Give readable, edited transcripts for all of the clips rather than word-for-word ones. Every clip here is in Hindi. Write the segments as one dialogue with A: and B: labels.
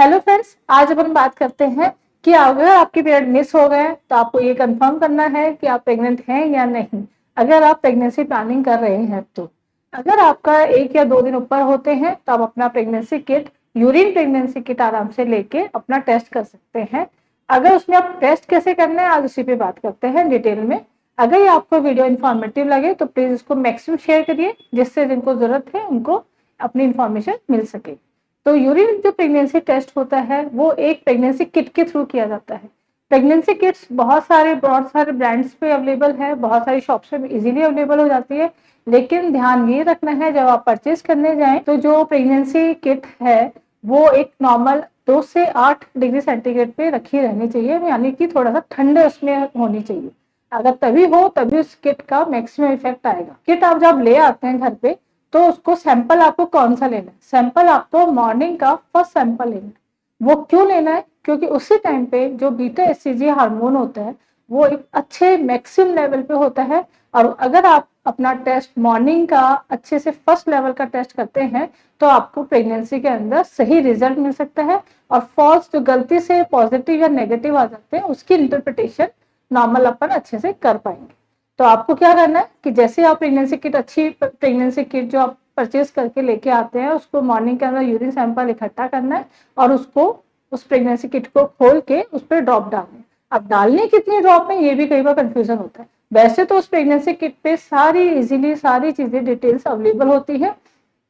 A: हेलो फ्रेंड्स, आज अपन बात करते हैं कि अगर आपके पीरियड मिस हो गए तो आपको ये कंफर्म करना है कि आप प्रेग्नेंट हैं या नहीं। अगर आप प्रेगनेंसी प्लानिंग कर रहे हैं तो अगर आपका 1 या 2 दिन ऊपर होते हैं तो आप अपना pregnancy kit, urine pregnancy kit आराम से लेके अपना टेस्ट कर सकते हैं। अगर उसमें आप टेस्ट कैसे करना है आज उसी पे बात करते हैं डिटेल में। अगर ये आपको वीडियो इन्फॉर्मेटिव लगे तो प्लीज इसको मैक्सिमम शेयर करिए, जिससे जिनको जरूरत है उनको अपनी इंफॉर्मेशन मिल सके। तो यूरिन जो प्रेगनेंसी टेस्ट होता है वो एक प्रेगनेंसी किट के थ्रू किया जाता है। प्रेगनेंसी किट्स बहुत सारे ब्रांड्स पे अवेलेबल है, बहुत सारी शॉप्स पे इजीली अवेलेबल हो जाती है। लेकिन ध्यान ये रखना है जब आप परचेज करने जाएं तो जो प्रेगनेंसी किट है वो एक नॉर्मल 2 से 8 डिग्री सेंटीग्रेड पे रखी रहनी चाहिए, यानी कि थोड़ा सा ठंडे उसमें होनी चाहिए। अगर तभी हो तभी उस किट का मैक्सिमम इफेक्ट आएगा। किट आप जब ले आते हैं घर पे तो उसको सैंपल आपको कौन सा लेना है? सैंपल आपको मॉर्निंग का फर्स्ट सैंपल लेना है। वो क्यों लेना है? क्योंकि उसी टाइम पे जो बीटा एचसीजी हार्मोन होता है वो एक अच्छे मैक्सिमम लेवल पे होता है। और अगर आप अपना टेस्ट मॉर्निंग का अच्छे से फर्स्ट लेवल का टेस्ट करते हैं तो आपको प्रेगनेंसी के अंदर सही रिजल्ट मिल सकता है। और फॉल्स जो गलती से पॉजिटिव या नेगेटिव आ जाते हैं उसकी इंटरप्रिटेशन नॉर्मल अपन अच्छे से कर पाएंगे। तो आपको क्या करना है कि जैसे आप प्रेगनेंसी किट, अच्छी प्रेगनेंसी किट जो आप परचेज करके लेके आते हैं, उसको मॉर्निंग के अंदर यूरिन सैंपल इकट्ठा करना है और उसको उस प्रेगनेंसी किट को खोल के उस पर ड्रॉप डालना है। अब डालने कितनी ड्रॉप में ये भी कई बार कंफ्यूजन होता है। वैसे तो उस प्रेगनेंसी किट पे सारी इजीली सारी चीजें डिटेल्स अवेलेबल होती है,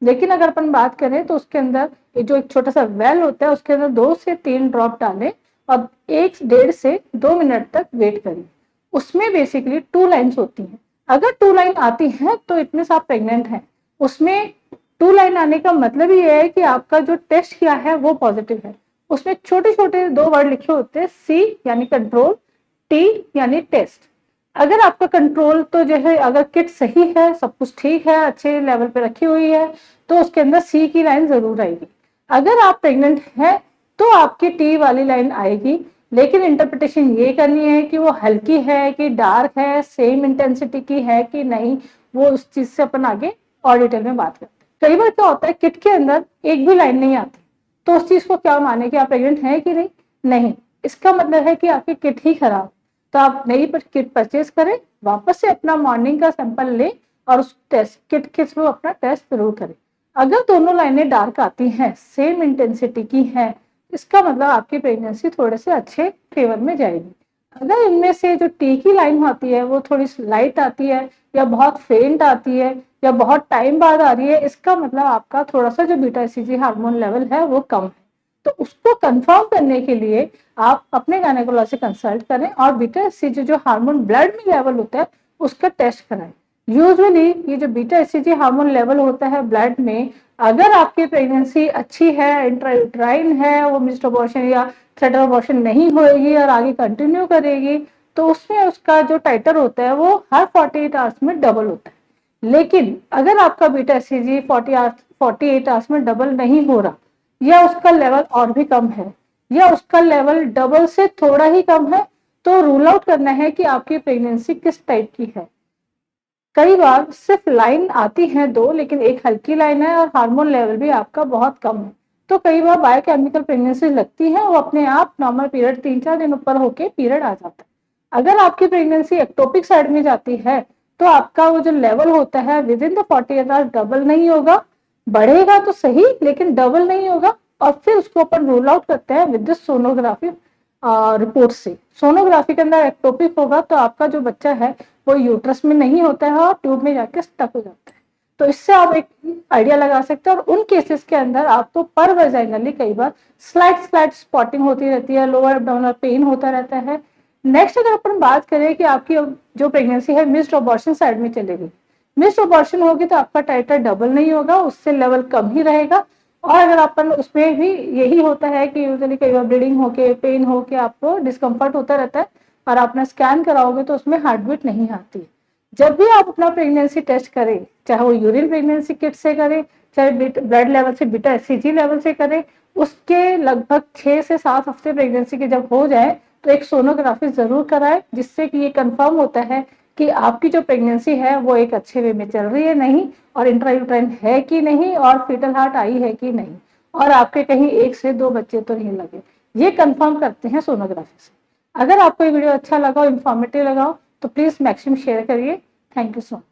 A: लेकिन अगर अपन बात करें तो उसके अंदर जो एक छोटा सा वेल होता है उसके अंदर 2 से 3 ड्रॉप डालें और 1 से 1.5 से 2 मिनट तक वेट करिए। उसमें बेसिकली 2 लाइन्स होती हैं। अगर 2 लाइन आती है तो इट मींस आप प्रेग्नेंट हैं। उसमें 2 लाइन आने का मतलब ये है कि आपका जो टेस्ट किया है वो पॉजिटिव है। उसमें छोटे छोटे 2 वर्ड लिखे होते हैं, सी यानी कंट्रोल, टी यानी टेस्ट। अगर आपका कंट्रोल तो जो है, अगर किट सही है, सब कुछ ठीक है, अच्छे लेवल पे रखी हुई है तो उसके अंदर सी की लाइन जरूर आएगी। अगर आप प्रेग्नेंट हैं तो आपकी टी वाली लाइन आएगी, लेकिन इंटरप्रिटेशन ये करनी है कि वो हल्की है कि डार्क है, सेम इंटेंसिटी की है कि नहीं। वो उस चीज से अपन आगे और डिटेल में बात करते हैं। कई बार क्या होता है किट के अंदर एक भी लाइन नहीं आती तो उस चीज को क्या माने कि आप प्रेग्नेंट हैं कि नहीं। नहीं, इसका मतलब है कि आपकी किट ही खराब। तो आप नई किट परचेज करें, वापस से अपना मॉर्निंग का सैंपल लें और उस टेस्ट किट के थ्रू अपना टेस्ट जरूर करें। अगर दोनों लाइनें डार्क आती हैं, सेम इंटेंसिटी की हैं, इसका मतलब आपकी प्रेगनेंसी थोड़े से अच्छे फेवर में जाएगी। अगर इनमें से जो टी की लाइन आती है वो थोड़ी लाइट आती है या बहुत फेंट आती है या बहुत टाइम बाद आ रही है, इसका मतलब आपका थोड़ा सा जो बीटा एचसीजी हार्मोन लेवल है वो कम है। तो उसको कंफर्म करने के लिए आप अपने गायनेकोलॉजिस्ट से कंसल्ट करें और बीटा एचसीजी जो हार्मोन ब्लड में लेवल होता है उसका टेस्ट कराएं। यूजुअली ये जो बीटा एचसीजी हार्मोन लेवल होता है ब्लड में, अगर आपकी प्रेगनेंसी अच्छी है, इंट्रायूट्राइन है, वो मिस्ड अबॉर्शन या थ्रेड अबॉर्शन नहीं होएगी और आगे कंटिन्यू करेगी, तो उसमें उसका जो टाइटर होता है वो हर 48 आवर्स में डबल होता है। लेकिन अगर आपका बीटा एचसीजी 48 आवर्स में डबल नहीं हो रहा या उसका लेवल और भी कम है या उसका लेवल डबल से थोड़ा ही कम है, तो रूल आउट करना है कि आपकी प्रेगनेंसी किस टाइप की है। कई बार सिर्फ लाइन आती है 2, लेकिन एक हल्की लाइन है और हार्मोन लेवल भी आपका बहुत कम है, तो कई बार बायोकेमिकल प्रेगनेंसी लगती है, वो अपने आप नॉर्मल पीरियड 3-4 दिन ऊपर होके पीरियड आ जाता है। अगर आपकी प्रेगनेंसी एक्टोपिक साइड में जाती है तो आपका वो जो लेवल होता है with in the 48 hours double नहीं होगा, बढ़ेगा तो सही लेकिन डबल नहीं होगा। और फिर उसको अपन रूल आउट करते हैं विद सोनोग्राफी रिपोर्ट से। सोनोग्राफी के अंदर एक्टोपिक होगा तो आपका जो बच्चा है वो यूट्रस में नहीं होता है और ट्यूब में जाके स्टक हो जाता है। तो इससे आप एक आइडिया लगा सकते हैं। और उन केसेस के अंदर आपको पर वेजाइनली कई बार स्लाइट स्पॉटिंग होती रहती है, लोअर एब्डोमिनल पेन होता रहता है। नेक्स्ट अगर अपन बात करें कि आपकी जो प्रेगनेंसी है मिस्ड अबॉर्शन साइड में चलेगी, मिस्ड अबॉर्शन होगी तो आपका टाइटर डबल नहीं होगा, उससे लेवल कम ही रहेगा। और अगर अपन उसमें भी यही होता है कि यूजुअली कई बार ब्लीडिंग होके, पेन होके आपको डिस्कम्फर्ट होता रहता है और आपने स्कैन कराओगे तो उसमें हार्ट बीट नहीं आती। जब भी आप अपना प्रेगनेंसी टेस्ट करें, चाहे वो यूरिन प्रेगनेंसी किट से करें, चाहे ब्लड लेवल से, बीटा एचसीजी लेवल से करें, उसके लगभग 6 से 7 हफ्ते प्रेगनेंसी के जब हो जाए तो एक सोनोग्राफी जरूर कराए, जिससे कि ये कंफर्म होता है कि आपकी जो प्रेगनेंसी है वो एक अच्छे वे में चल रही है नहीं, और इंट्रायूट्राइन है कि नहीं, और फीटल हार्ट आई है कि नहीं। और आपके कहीं 1 से 2 बच्चे तो नहीं लगे। ये कंफर्म करते हैं सोनोग्राफी से। अगर आपको ये वीडियो अच्छा लगा और इन्फॉर्मेटिव लगा हो तो प्लीज मैक्सिमम शेयर करिए। Thank you so much.